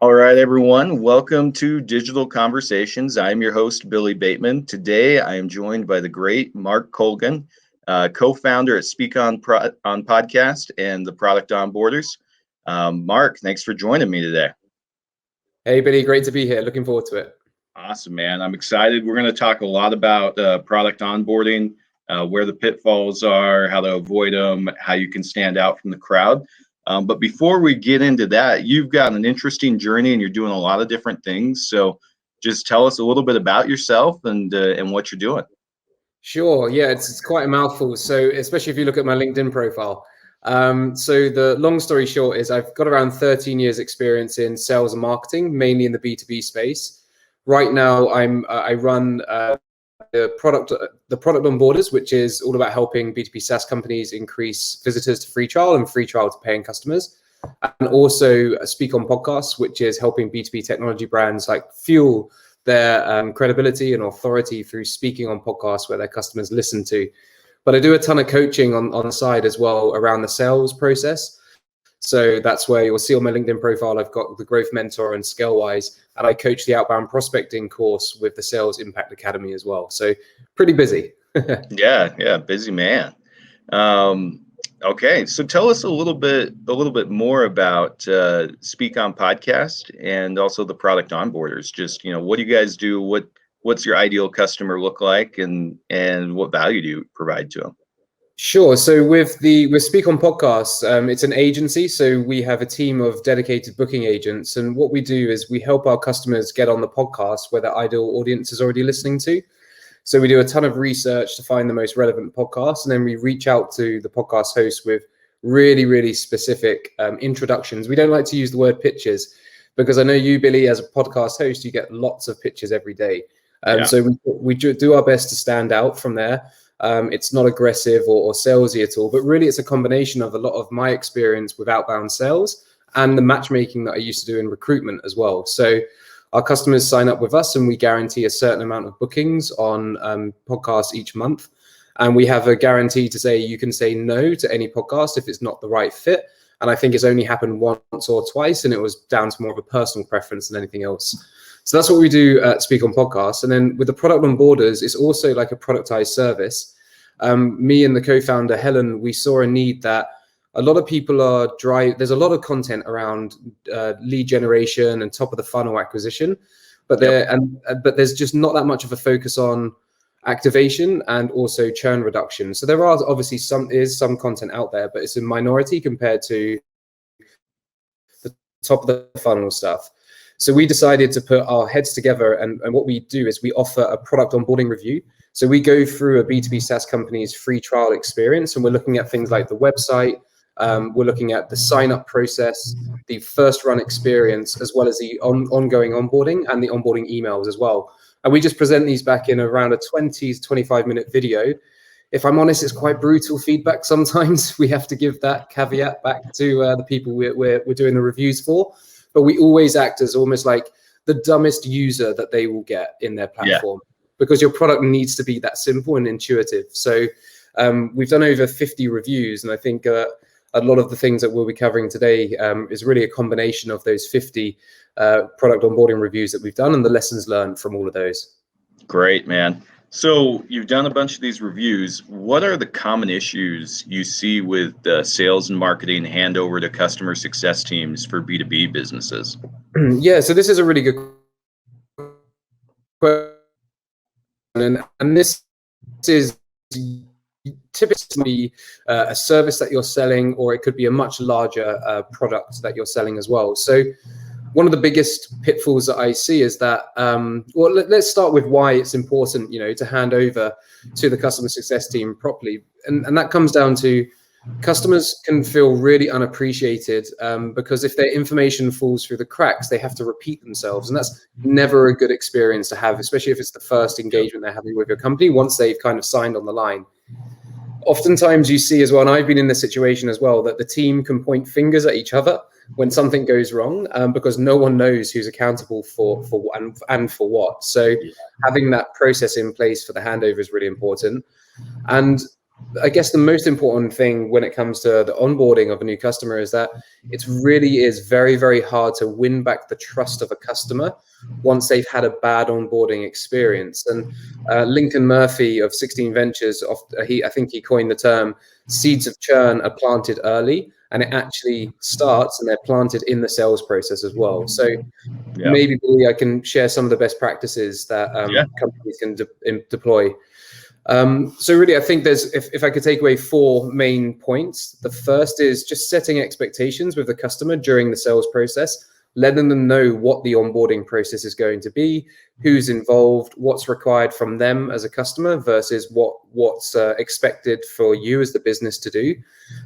All right, everyone. Welcome to Digital Conversations. I'm your host, Billy Bateman. Today, I am joined by the great Mark Colgan, co-founder at Speak on Podcast and the Product Onboarders. Mark, thanks for joining me today. Hey, Billy. Great to be here. Looking forward to it. Awesome, man. I'm excited. We're going to talk a lot about product onboarding, where the pitfalls are, how to avoid them, how you can stand out from the crowd. But before we get into that, you've got an interesting journey and you're doing a lot of different things. So just tell us a little bit about yourself and what you're doing. Sure. Yeah, it's quite a mouthful. So especially if you look at my LinkedIn profile. So the long story short is I've got around 13 years experience in sales and marketing, mainly in the B2B space. Right now, I run the product onboarders, which is all about helping B2B SaaS companies increase visitors to free trial and free trial to paying customers. And also Speak on Podcasts, which is helping B2B technology brands like fuel their credibility and authority through speaking on podcasts where their customers listen to. But I do a ton of coaching on the side as well around the sales process. So that's where you'll see on my LinkedIn profile, I've got the Growth Mentor and Scalewise, and I coach the outbound prospecting course with the Sales Impact Academy as well. So pretty busy. Yeah, busy man. Okay, so tell us a little bit more about Speak on Podcast and also the Product Onboarders. Just what do you guys do? What's your ideal customer look like, and what value do you provide to them? Sure. So with Speak on Podcasts, it's an agency. So we have a team of dedicated booking agents. And what we do is we help our customers get on the podcast where their ideal audience is already listening to. So we do a ton of research to find the most relevant podcasts. And then we reach out to the podcast hosts with really, really specific introductions. We don't like to use the word pitches because I know you, Billy, as a podcast host, you get lots of pitches every day. So we do our best to stand out from there. It's not aggressive or salesy at all, but really it's a combination of a lot of my experience with outbound sales and the matchmaking that I used to do in recruitment as well. So our customers sign up with us and we guarantee a certain amount of bookings on podcasts each month. And we have a guarantee to say you can say no to any podcast if it's not the right fit. And I think it's only happened once or twice, and it was down to more of a personal preference than anything else. So that's what we do at Speak on Podcasts. And then with the product onboarders, it's also like a productized service. Me and the co-founder, Helen, we saw a need that a lot of people are dry. There's a lot of content around lead generation and top of the funnel acquisition, but but there's just not that much of a focus on activation and also churn reduction. So there are obviously some content out there, but it's a minority compared to the top of the funnel stuff. So we decided to put our heads together, and what we do is we offer a product onboarding review. So we go through a B2B SaaS company's free trial experience, and we're looking at things like the website, we're looking at the sign-up process, the first run experience, as well as the ongoing onboarding and the onboarding emails as well. And we just present these back in around a 20 to 25-minute video. If I'm honest, it's quite brutal feedback sometimes. We have to give that caveat back to the people we're doing the reviews for. But we always act as almost like the dumbest user that they will get in their platform, because your product needs to be that simple and intuitive. So we've done over 50 reviews, and I think a lot of the things that we'll be covering today is really a combination of those 50 product onboarding reviews that we've done and the lessons learned from all of those. Great, man. So you've done a bunch of these reviews. What are the common issues you see with sales and marketing handover to customer success teams for B2B businesses? Yeah, so this is a really good question. And this is typically a service that you're selling, or it could be a much larger product that you're selling as well. So one of the biggest pitfalls that I see is that, let's start with why it's important, to hand over to the customer success team properly. And that comes down to customers can feel really unappreciated because if their information falls through the cracks, they have to repeat themselves. And that's never a good experience to have, especially if it's the first engagement they're having with your company once they've kind of signed on the line. Oftentimes you see as well, and I've been in this situation as well, that the team can point fingers at each other when something goes wrong because no one knows who's accountable for what. So having that process in place for the handover is really important. And I guess the most important thing when it comes to the onboarding of a new customer is that it really is very, very hard to win back the trust of a customer once they've had a bad onboarding experience. And Lincoln Murphy of 16 Ventures, I think he coined the term seeds of churn are planted early, and it actually starts and they're planted in the sales process as well. So maybe Billy, I can share some of the best practices that companies can deploy. So really, I think there's, if I could take away 4 main points, the first is just setting expectations with the customer during the sales process, letting them know what the onboarding process is going to be, who's involved, what's required from them as a customer versus what's expected for you as the business to do.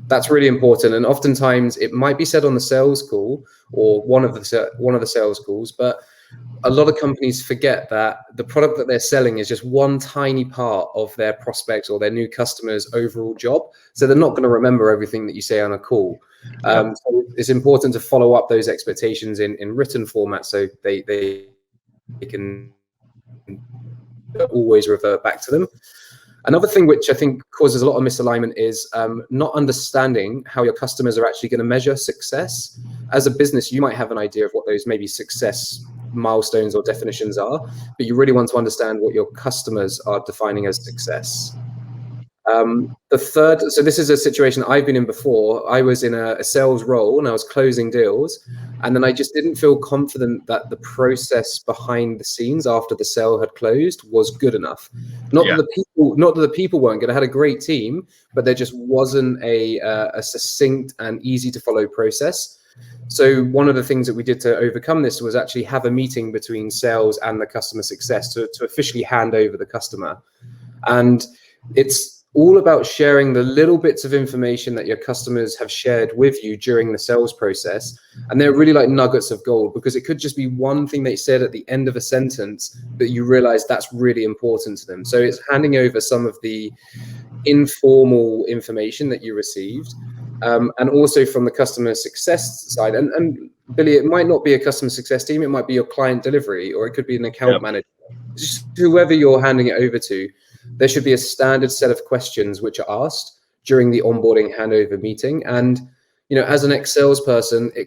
That's really important. And oftentimes it might be said on the sales call or one of the sales calls, but a lot of companies forget that the product that they're selling is just one tiny part of their prospects or their new customers' overall job. So they're not going to remember everything that you say on a call. So it's important to follow up those expectations in written format so they can always revert back to them. Another thing which I think causes a lot of misalignment is not understanding how your customers are actually going to measure success. As a business, you might have an idea of what those maybe success milestones or definitions are, but you really want to understand what your customers are defining as success. The third, so this is a situation I've been in before. I was in a sales role and I was closing deals, and then I just didn't feel confident that the process behind the scenes after the sale had closed was good enough. Not that the people weren't good. I had a great team, but there just wasn't a succinct and easy to follow process. So one of the things that we did to overcome this was actually have a meeting between sales and the customer success to officially hand over the customer. And it's all about sharing the little bits of information that your customers have shared with you during the sales process. And they're really like nuggets of gold, because it could just be one thing they said at the end of a sentence that you realize that's really important to them. So it's handing over some of the informal information that you received. And also from the customer success side. And Billy, it might not be a customer success team. It might be your client delivery, or it could be an account manager. Just whoever you're handing it over to, there should be a standard set of questions which are asked during the onboarding handover meeting. And, you know, as an ex-salesperson, I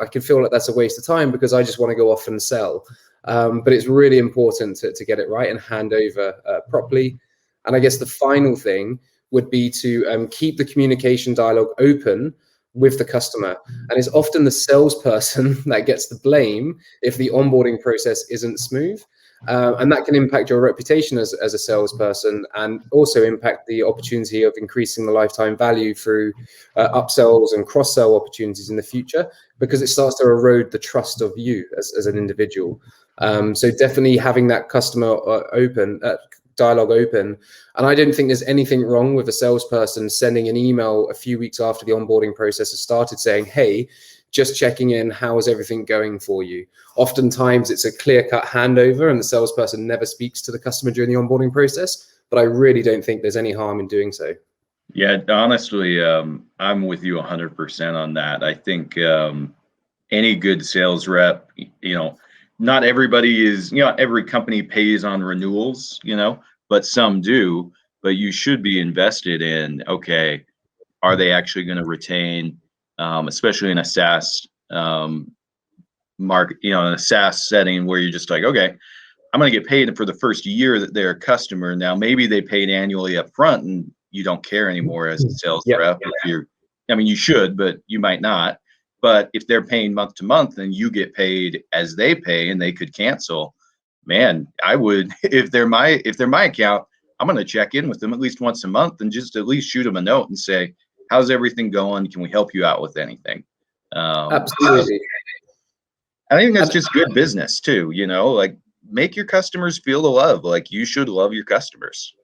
can feel like that's a waste of time because I just want to go off and sell. But it's really important to get it right and hand over properly. And I guess the final thing would be to keep the communication dialogue open with the customer. And it's often the salesperson that gets the blame if the onboarding process isn't smooth. And that can impact your reputation as a salesperson, and also impact the opportunity of increasing the lifetime value through upsells and cross-sell opportunities in the future, because it starts to erode the trust of you as an individual. So definitely having that customer dialogue open. And I don't think there's anything wrong with a salesperson sending an email a few weeks after the onboarding process has started saying, hey, just checking in, how is everything going for you? Oftentimes it's a clear-cut handover and the salesperson never speaks to the customer during the onboarding process, but I really don't think there's any harm in doing so. Yeah, honestly, I'm with you 100% on that. I think any good sales rep, not everybody is, every company pays on renewals, but some do. But you should be invested in, okay, are they actually going to retain, especially in a SaaS market, in a SaaS setting where you're just like, okay, I'm going to get paid for the first year that they're a customer. Now, maybe they paid annually up front and you don't care anymore as a sales rep. You should, but you might not. But if they're paying month to month and you get paid as they pay and they could cancel, man, I would, if they're my account, I'm going to check in with them at least once a month and just at least shoot them a note and say, how's everything going? Can we help you out with anything? Absolutely. I think that's just good business too, like make your customers feel the love. Like you should love your customers.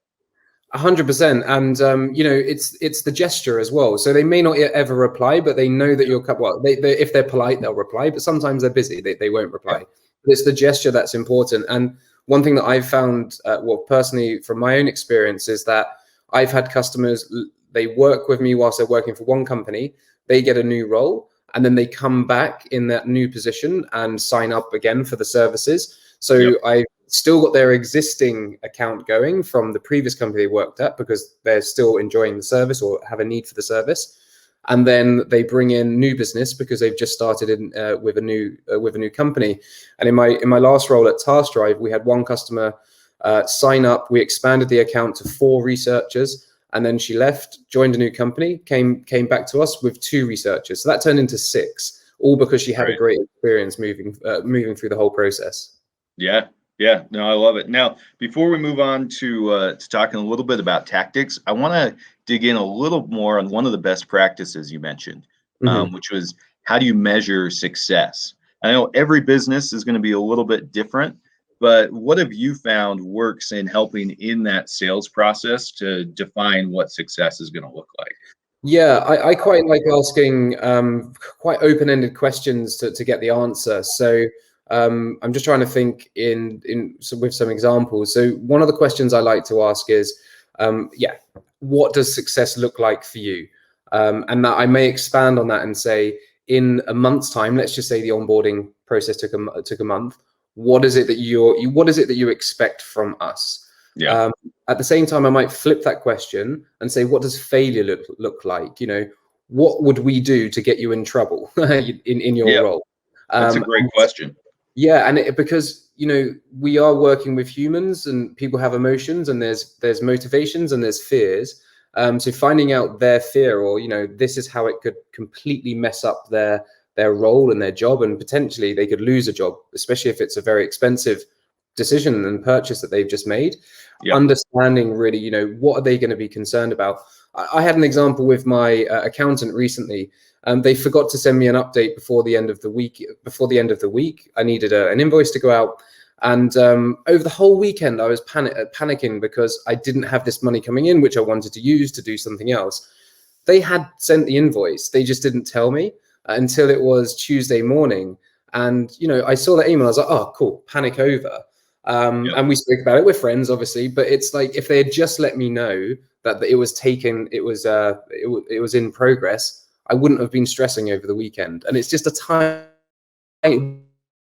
100%. And, it's the gesture as well. So they may not ever reply, but they know that if they're polite, they'll reply, but sometimes they're busy. They won't reply. Yeah. But it's the gesture that's important. And one thing that I've found, personally from my own experience, is that I've had customers, they work with me whilst they're working for one company, they get a new role, and then they come back in that new position and sign up again for the services. So I've still got their existing account going from the previous company they worked at because they're still enjoying the service or have a need for the service. And then they bring in new business because they've just started with a new company. And in my last role at Task Drive, we had one customer sign up. We expanded the account to 4 researchers, and then she left, joined a new company, came back to us with 2 researchers. So that turned into 6, all because she had a great experience moving through the whole process. Yeah. Yeah, no, I love it. Now, before we move on to talking a little bit about tactics, I want to dig in a little more on one of the best practices you mentioned, which was how do you measure success? I know every business is going to be a little bit different, but what have you found works in helping in that sales process to define what success is going to look like? Yeah, I quite like asking quite open-ended questions to get the answer. So I'm just trying to think with some examples. So one of the questions I like to ask is, what does success look like for you? And that I may expand on that and say, in a month's time, let's just say the onboarding process took a month. What is it that you expect from us? Yeah. At the same time, I might flip that question and say, what does failure look like? What would we do to get you in trouble in your role? That's a great question. Yeah, and because we are working with humans, and people have emotions, and there's motivations and there's fears. So finding out their fear, or this is how it could completely mess up their role and their job, and potentially they could lose a job, especially if it's a very expensive decision and purchase that they've just made. Yep. Understanding really, what are they going to be concerned about? I had an example with my accountant recently. They forgot to send me an update before the end of the week. I needed an invoice to go out. And over the whole weekend, I was panicking because I didn't have this money coming in, which I wanted to use to do something else. They had sent the invoice. They just didn't tell me until it was Tuesday morning. And, I saw that email. I was like, oh, cool, panic over. And we spoke about it. We're friends, obviously, but it's like, if they had just let me know that it was in progress, I wouldn't have been stressing over the weekend. And it's just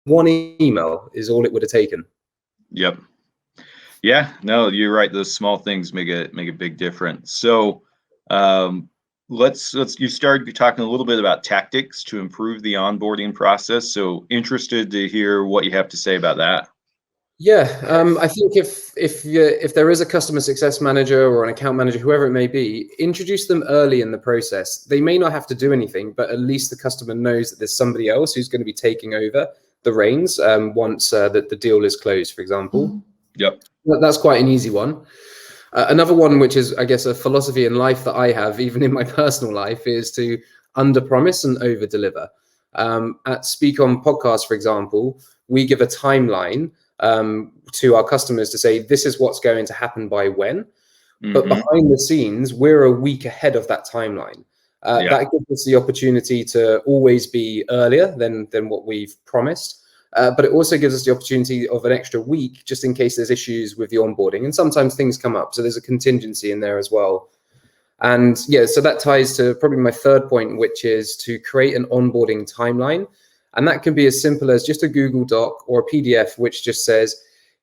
one email is all it would have taken. Yep. Yeah, no, you're right. Those small things make a big difference. So you started talking a little bit about tactics to improve the onboarding process. So interested to hear what you have to say about that. Yeah, I think if there is a customer success manager or an account manager, whoever it may be, introduce them early in the process. They may not have to do anything, but at least the customer knows that there's somebody else who's going to be taking over the reins once that the deal is closed, for example. Yep. That's quite an easy one. Another one, which is, I guess, a philosophy in life that I have, even in my personal life, is to under-promise and over-deliver. At Speak On Podcast, for example, we give a timeline to our customers to say, this is what's going to happen by when. But behind the scenes, we're a week ahead of that timeline. That gives us the opportunity to always be earlier than what we've promised. But it also gives us the opportunity of an extra week just in case there's issues with the onboarding. And sometimes things come up. So there's a contingency in there as well. And so that ties to probably my third point, which is to create an onboarding timeline. And that can be as simple as just a Google Doc or a PDF, which just says,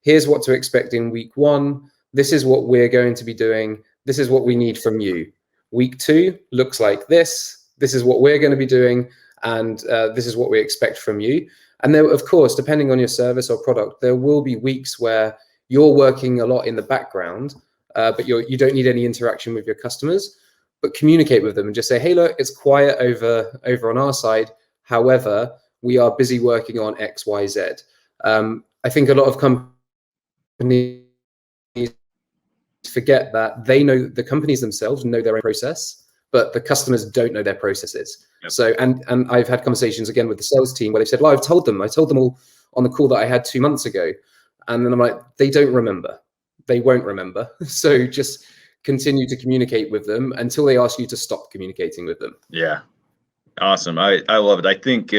here's what to expect in week 1. This is what we're going to be doing. This is what we need from you. Week 2 looks like this. This is what we're going to be doing. And this is what we expect from you. And then, of course, depending on your service or product, there will be weeks where you're working a lot in the background, but you don't need any interaction with your customers. But communicate with them and just say, hey, look, it's quiet over on our side. However, we are busy working on X, Y, Z. I think a lot of companies forget that the companies themselves know their own process, but the customers don't know their processes. Yep. So, and I've had conversations again with the sales team where they've said, well, I told them all on the call that I had 2 months ago. And then I'm like, they don't remember. They won't remember. So just continue to communicate with them until they ask you to stop communicating with them. Yeah. Awesome. I love it. I think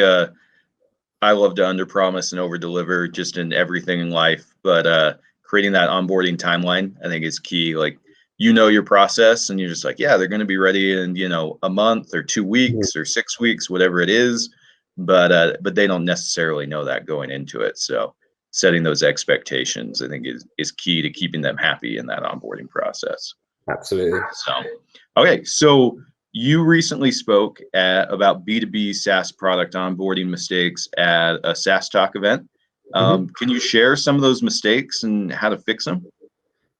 I love to underpromise and overdeliver just in everything in life, but creating that onboarding timeline, I think, is key. Like, your process, and you're just like, yeah, they're going to be ready in a month or 2 weeks or 6 weeks, whatever it is, but they don't necessarily know that going into it. So setting those expectations, I think is key to keeping them happy in that onboarding process. Absolutely. So, okay. So you recently spoke about B2B SaaS product onboarding mistakes at a SaaS Talk event. Can you share some of those mistakes and how to fix them?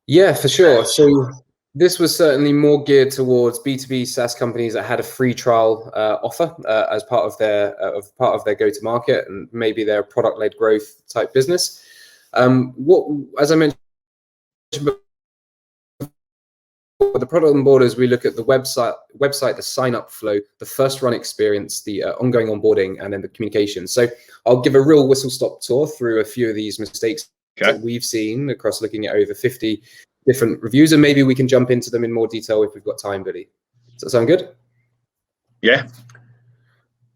Yeah, for sure. So this was certainly more geared towards B2B SaaS companies that had a free trial offer as part of their go-to-market, and maybe their product-led growth type business. As I mentioned, with the product onboarders, we look at the website, the sign-up flow, the first run experience, the ongoing onboarding, and then the communication. So I'll give a real whistle-stop tour through a few of these mistakes that we've seen across looking at over 50 different reviews, and maybe we can jump into them in more detail if we've got time, Billy. Does that sound good? Yeah.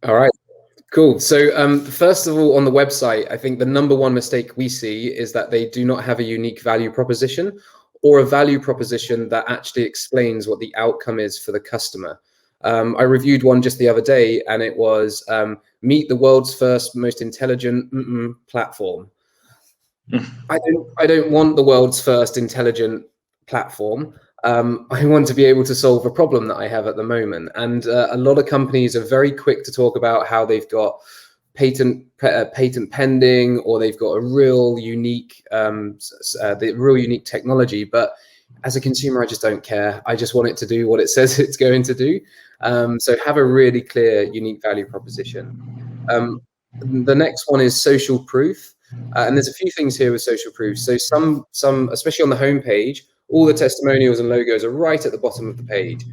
All right. Cool. So first of all, on the website, I think the number one mistake we see is that they do not have a unique value proposition, or a value proposition that actually explains what the outcome is for the customer. I reviewed one just the other day, and it was meet the world's first most intelligent platform. I don't want the world's first intelligent platform. I want to be able to solve a problem that I have at the moment. And a lot of companies are very quick to talk about how they've got patent pending, or they've got a real unique technology. But as a consumer, I just don't care. I just want it to do what it says it's going to do. So have a really clear, unique value proposition. The next one is social proof. And there's a few things here with social proof. So some, especially on the homepage, all the testimonials and logos are right at the bottom of the page.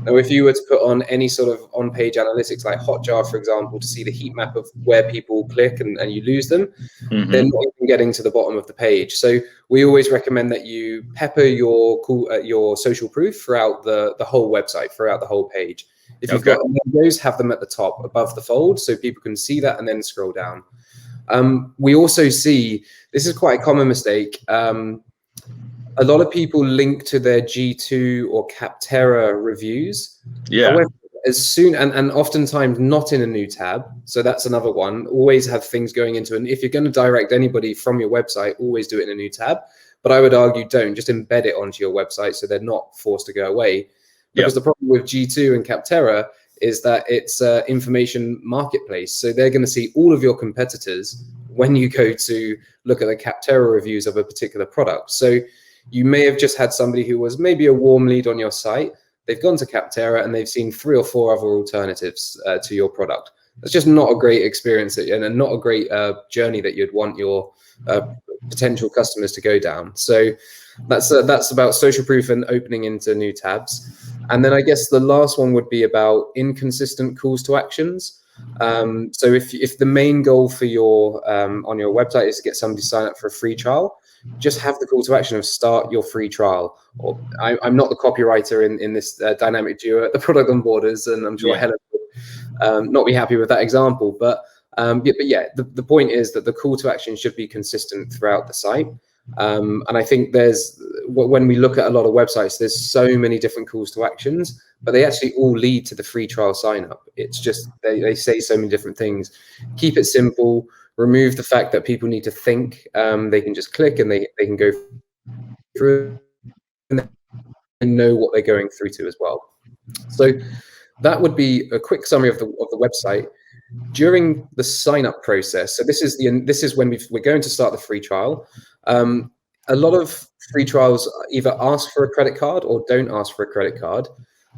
Now, if you were to put on any sort of on-page analytics like Hotjar, for example, to see the heat map of where people click and you lose them, they're not even getting to the bottom of the page. So we always recommend that you pepper your social proof throughout the whole website, throughout the whole page. If you've got logos, have them at the top above the fold so people can see that and then scroll down. We also see, this is quite a common mistake, a lot of people link to their G2 or Capterra reviews. Yeah. However, as soon, and oftentimes not in a new tab. So that's another one. Always have things going into, and if you're going to direct anybody from your website, always do it in a new tab. But I would argue don't, just embed it onto your website so they're not forced to go away. Because the problem with G2 and Capterra is that it's an information marketplace. So they're going to see all of your competitors when you go to look at the Capterra reviews of a particular product. So you may have just had somebody who was maybe a warm lead on your site. They've gone to Capterra and they've seen 3 or 4 other alternatives to your product. That's just not a great experience and not a great journey that you'd want your potential customers to go down. So that's about social proof and opening into new tabs. And then I guess the last one would be about inconsistent calls to actions. So if the main goal for your on your website is to get somebody to sign up for a free trial, just have the call to action of start your free trial. Or I'm not the copywriter in this dynamic duo at the product onboarders, and I'm sure Helen would not be happy with that example. But the point is that the call to action should be consistent throughout the site. And I think when we look at a lot of websites, there's so many different calls to actions, but they actually all lead to the free trial sign up. It's just they say so many different things. Keep it simple. Remove the fact that people need to think. They can just click and they can go through and know what they're going through to as well. So that would be a quick summary of the website. During the sign up process, so this is when we're going to start the free trial. A lot of free trials either ask for a credit card or don't ask for a credit card.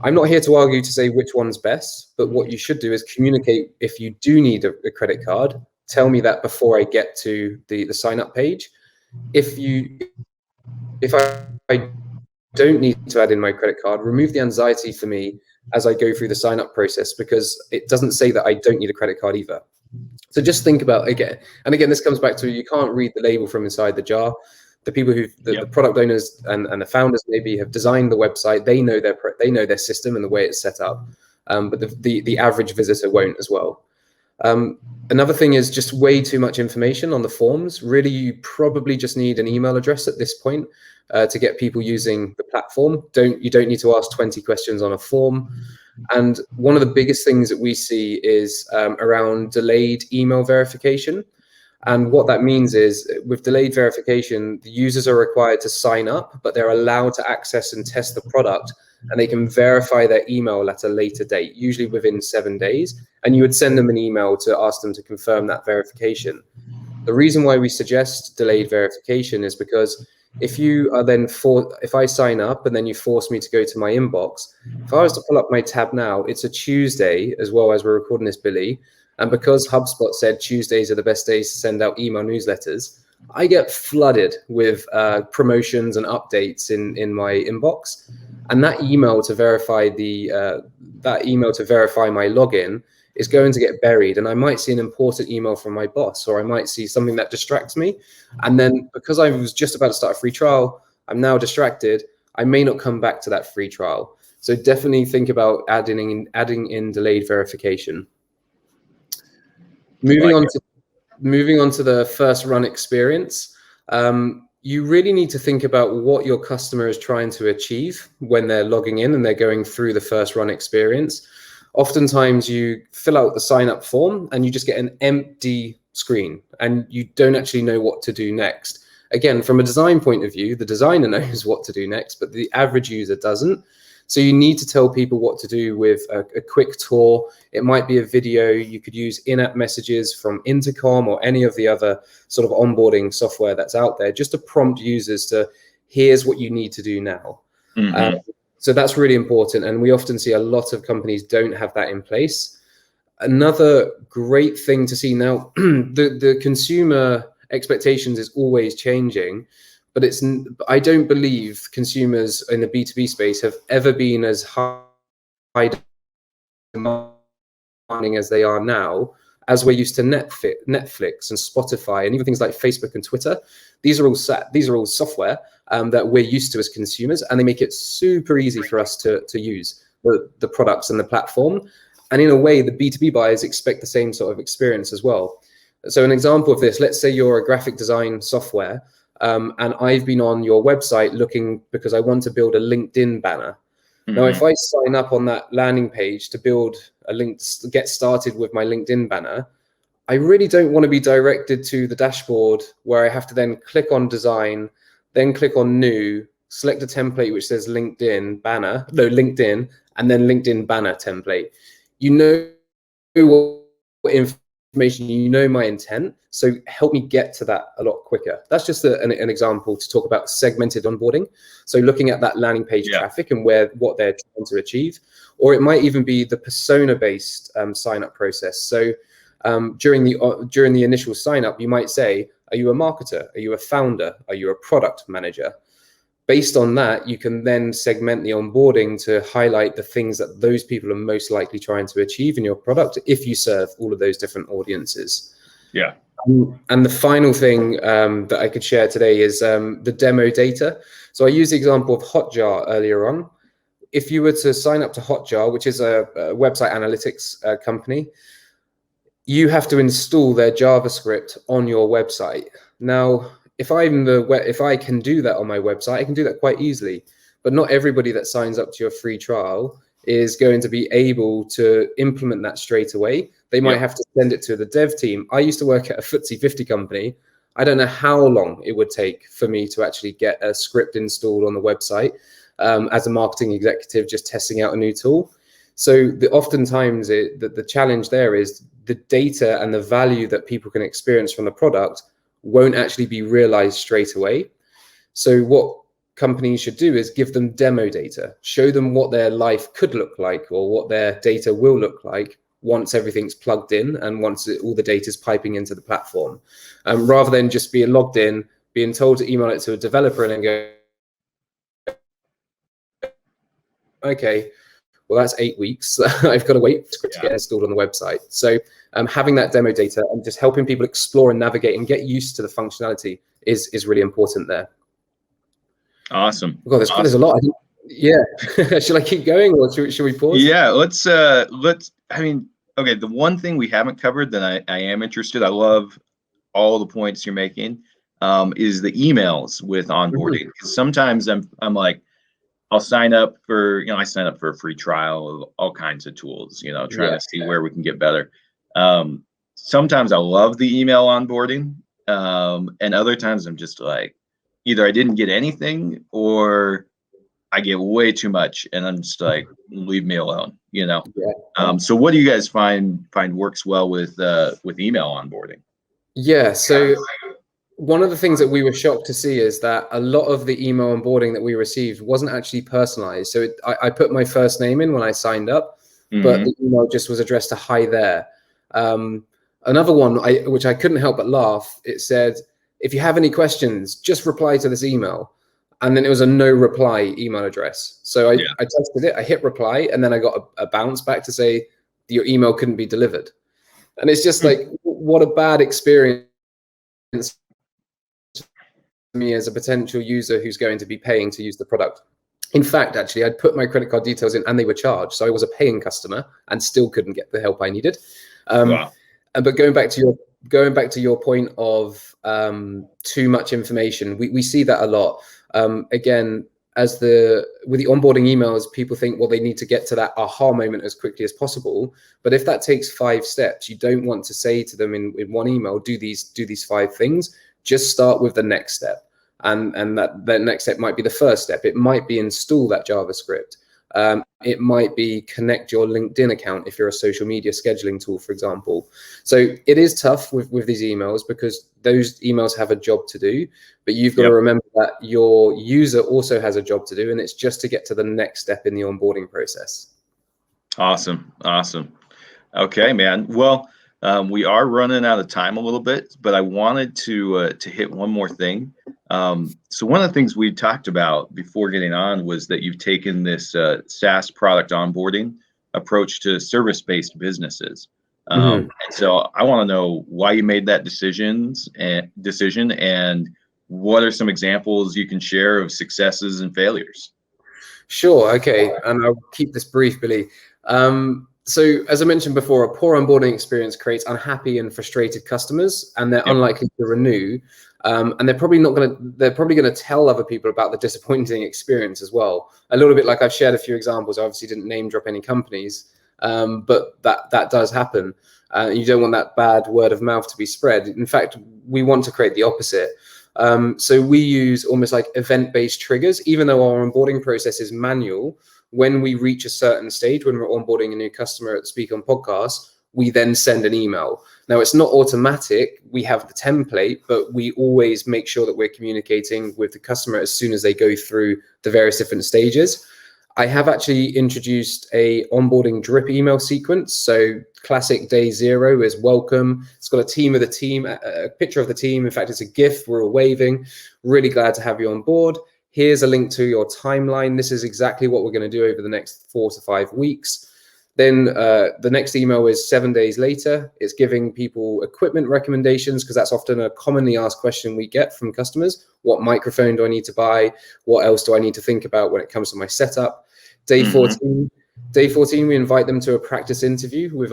I'm not here to argue to say which one's best, but what you should do is communicate if you do need a credit card. Tell me that before I get to the sign up page. If I don't need to add in my credit card, remove the anxiety for me as I go through the sign up process, because it doesn't say that I don't need a credit card either. So just think about again, this comes back to, you can't read the label from inside the jar. The people the product owners and the founders maybe have designed the website. They know their system and the way it's set up, but the average visitor won't as well. Another thing is just way too much information on the forms. Really, you probably just need an email address at this point to get people using the platform. You don't need to ask 20 questions on a form. And one of the biggest things that we see is around delayed email verification. And what that means is with delayed verification, the users are required to sign up, but they're allowed to access and test the product, and they can verify their email at a later date, usually within 7 days. And you would send them an email to ask them to confirm that verification. The reason why we suggest delayed verification is because if you are then if I sign up and then you force me to go to my inbox, if I was to pull up my tab now, it's a Tuesday as well as we're recording this, Billy. And because HubSpot said Tuesdays are the best days to send out email newsletters, I get flooded with promotions and updates in my inbox. And that email to verify my login is going to get buried, and I might see an important email from my boss, or I might see something that distracts me. And then because I was just about to start a free trial, I'm now distracted. I may not come back to that free trial. So definitely think about adding in delayed verification. Moving on to the first run experience. You really need to think about what your customer is trying to achieve when they're logging in and they're going through the first run experience. Oftentimes you fill out the sign up form and you just get an empty screen and you don't actually know what to do next. Again, from a design point of view, the designer knows what to do next, but the average user doesn't. So you need to tell people what to do with a quick tour. It might be a video. You could use in-app messages from Intercom or any of the other sort of onboarding software that's out there, just to prompt users to, here's what you need to do now. Mm-hmm. So that's really important. And we often see a lot of companies don't have that in place. Another great thing to see now, the consumer expectations is always changing, but I don't believe consumers in the B2B space have ever been as high demanding as they are now, as we're used to Netflix and Spotify and even things like Facebook and Twitter. These are all software that we're used to as consumers, and they make it super easy for us to use the products and the platform. And in a way, the B2B buyers expect the same sort of experience as well. So an example of this, let's say you're a graphic design software, and I've been on your website looking because I want to build a LinkedIn banner. Mm-hmm. Now, if I sign up on that landing page to build a link, to get started with my LinkedIn banner, I really don't want to be directed to the dashboard where I have to then click on design, then click on new, select a template which says LinkedIn, and then LinkedIn banner template. You know what information, you know my intent, so help me get to that a lot quicker. That's just an example to talk about segmented onboarding. So looking at that landing page traffic and what they're trying to achieve, or it might even be the persona-based sign-up process. So during the initial sign-up, you might say, are you a marketer? Are you a founder? Are you a product manager? Based on that, you can then segment the onboarding to highlight the things that those people are most likely trying to achieve in your product if you serve all of those different audiences. Yeah. And the final thing that I could share today is the demo data. So I used the example of Hotjar earlier on. If you were to sign up to Hotjar, which is a website analytics company, you have to install their JavaScript on your website. Now, if I can do that on my website, I can do that quite easily. But not everybody that signs up to your free trial is going to be able to implement that straight away. They might have to send it to the dev team. I used to work at a FTSE 50 company. I don't know how long it would take for me to actually get a script installed on the website as a marketing executive, just testing out a new tool. So oftentimes the challenge there is the data and the value that people can experience from the product won't actually be realized straight away. So what companies should do is give them demo data, show them what their life could look like or what their data will look like once everything's plugged in and once all the data is piping into the platform, rather than just being logged in, being told to email it to a developer and then go, okay, well, that's 8 weeks. I've got to wait for the script to get installed on the website. So having that demo data and just helping people explore and navigate and get used to the functionality is really important there. Awesome. God, there's a lot. Yeah. Should I keep going or should we pause? Yeah, let's, I mean, okay, the one thing we haven't covered that I am interested, I love all the points you're making, is the emails with onboarding. Because sometimes I'm like, I'll sign up for, I sign up for a free trial of all kinds of tools, trying to see where we can get better. sometimes I love the email onboarding, and other times I'm just like, either I didn't get anything or I get way too much, and I'm just like, leave me alone, you know. Yeah. So what do you guys find works well with email onboarding? Yeah. So one of the things that we were shocked to see is that a lot of the email onboarding that we received wasn't actually personalized. So I put my first name in when I signed up, but the email just was addressed to hi there. Another one, which I couldn't help but laugh, it said, if you have any questions, just reply to this email. And then it was a no reply email address. So I tested it, I hit reply, and then I got a bounce back to say your email couldn't be delivered. And it's just like, what a bad experience me as a potential user who's going to be paying to use the product. In fact, actually, I'd put my credit card details in and they were charged. So I was a paying customer and still couldn't get the help I needed. Wow. But going back to your point of too much information, we see that a lot. Again, with the onboarding emails, people think, well, they need to get to that aha moment as quickly as possible. But if that takes 5 steps, you don't want to say to them in one email, do these 5 things. Just start with the next step. And that next step might be the first step. It might be install that JavaScript. It might be connect your LinkedIn account if you're a social media scheduling tool, for example. So it is tough with these emails because those emails have a job to do, but you've got to remember that your user also has a job to do, and it's just to get to the next step in the onboarding process. Awesome. Okay, man. Well, we are running out of time a little bit, but I wanted to hit one more thing. So one of the things we talked about before getting on was that you've taken this SaaS product onboarding approach to service-based businesses. And so I want to know why you made that decision, and what are some examples you can share of successes and failures? Sure. Okay. And I'll keep this brief, Billy. So as I mentioned before, a poor onboarding experience creates unhappy and frustrated customers, and they're unlikely to renew. And they're probably going to tell other people about the disappointing experience as well. A little bit like I've shared a few examples. I obviously didn't name drop any companies, but that does happen. You don't want that bad word of mouth to be spread. In fact, we want to create the opposite. So we use almost like event-based triggers, even though our onboarding process is manual. When we reach a certain stage, when we're onboarding a new customer at Speak on Podcast, we then send an email. Now, it's not automatic. We have the template, but we always make sure that we're communicating with the customer as soon as they go through the various different stages. I have actually introduced a onboarding drip email sequence. So classic day 0 is welcome. It's got a picture of the team. In fact, it's a GIF. We're all waving. Really glad to have you on board. Here's a link to your timeline. This is exactly what we're going to do over the next 4 to 5 weeks. Then the next email is 7 days later. It's giving people equipment recommendations, because that's often a commonly asked question we get from customers. What microphone do I need to buy? What else do I need to think about when it comes to my setup? Day 14, we invite them to a practice interview with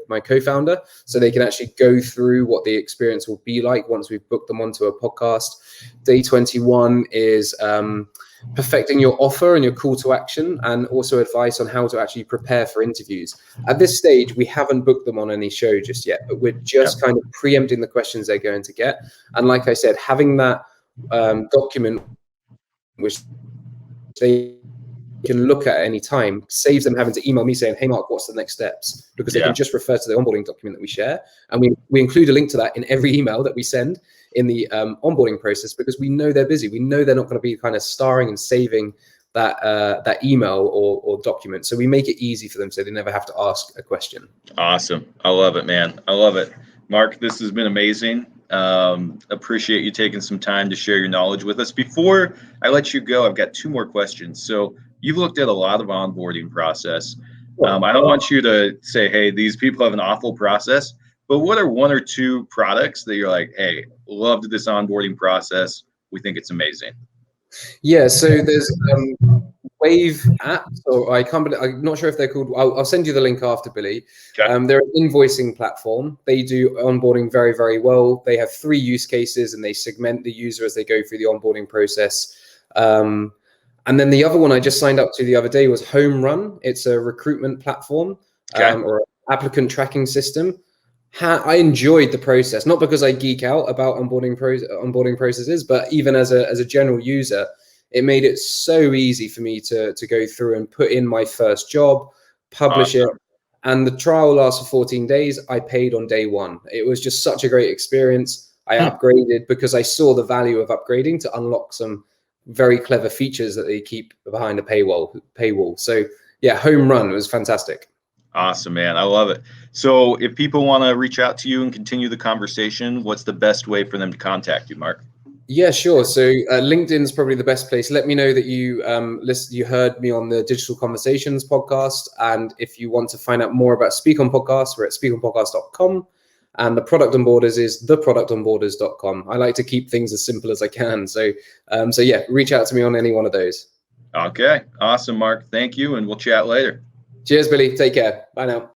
my co-founder, so they can actually go through what the experience will be like once we've booked them onto a podcast. Day 21 is perfecting your offer and your call to action, and also advice on how to actually prepare for interviews. At this stage, we haven't booked them on any show just yet, but we're just kind of preempting the questions they're going to get. And like I said, having that document which they can look at any time saves them having to email me saying, hey Mark, what's the next steps? Because they can just refer to the onboarding document that we share, and we include a link to that in every email that we send in the onboarding process, because we know they're busy. We know they're not going to be kind of starring and saving that email or document. So we make it easy for them so they never have to ask a question. Awesome. I love it, man. I love it. Mark, this has been amazing. Appreciate you taking some time to share your knowledge with us. Before I let you go, I've got 2 more questions. So you've looked at a lot of onboarding process. I don't want you to say, hey, these people have an awful process, but what are 1 or 2 products that you're like, hey, loved this onboarding process. We think it's amazing. Yeah, so there's Wave apps, or I'm not sure if they're called. I'll send you the link after, Billy. Okay. They're an invoicing platform. They do onboarding very, very well. They have 3 use cases, and they segment the user as they go through the onboarding process. And then the other one I just signed up to the other day was Home Run. It's a recruitment platform or applicant tracking system. I enjoyed the process, not because I geek out about onboarding processes, but even as a general user, it made it so easy for me to go through and put in my first job, publish it. And the trial lasts for 14 days. I paid on day one. It was just such a great experience. I upgraded because I saw the value of upgrading to unlock some very clever features that they keep behind a paywall. So yeah, home run. It was fantastic. Awesome, man. I love it. So if people want to reach out to you and continue the conversation, what's the best way for them to contact you, Mark? Yeah, sure. So LinkedIn is probably the best place. Let me know that you you heard me on the Digital Conversations podcast. And if you want to find out more about Speak on Podcasts, we're at speakonpodcast.com. And the product onboarders is theproductonboarders.com. I like to keep things as simple as I can. So yeah, reach out to me on any one of those. Okay. Awesome, Mark. Thank you. And we'll chat later. Cheers, Billy. Take care. Bye now.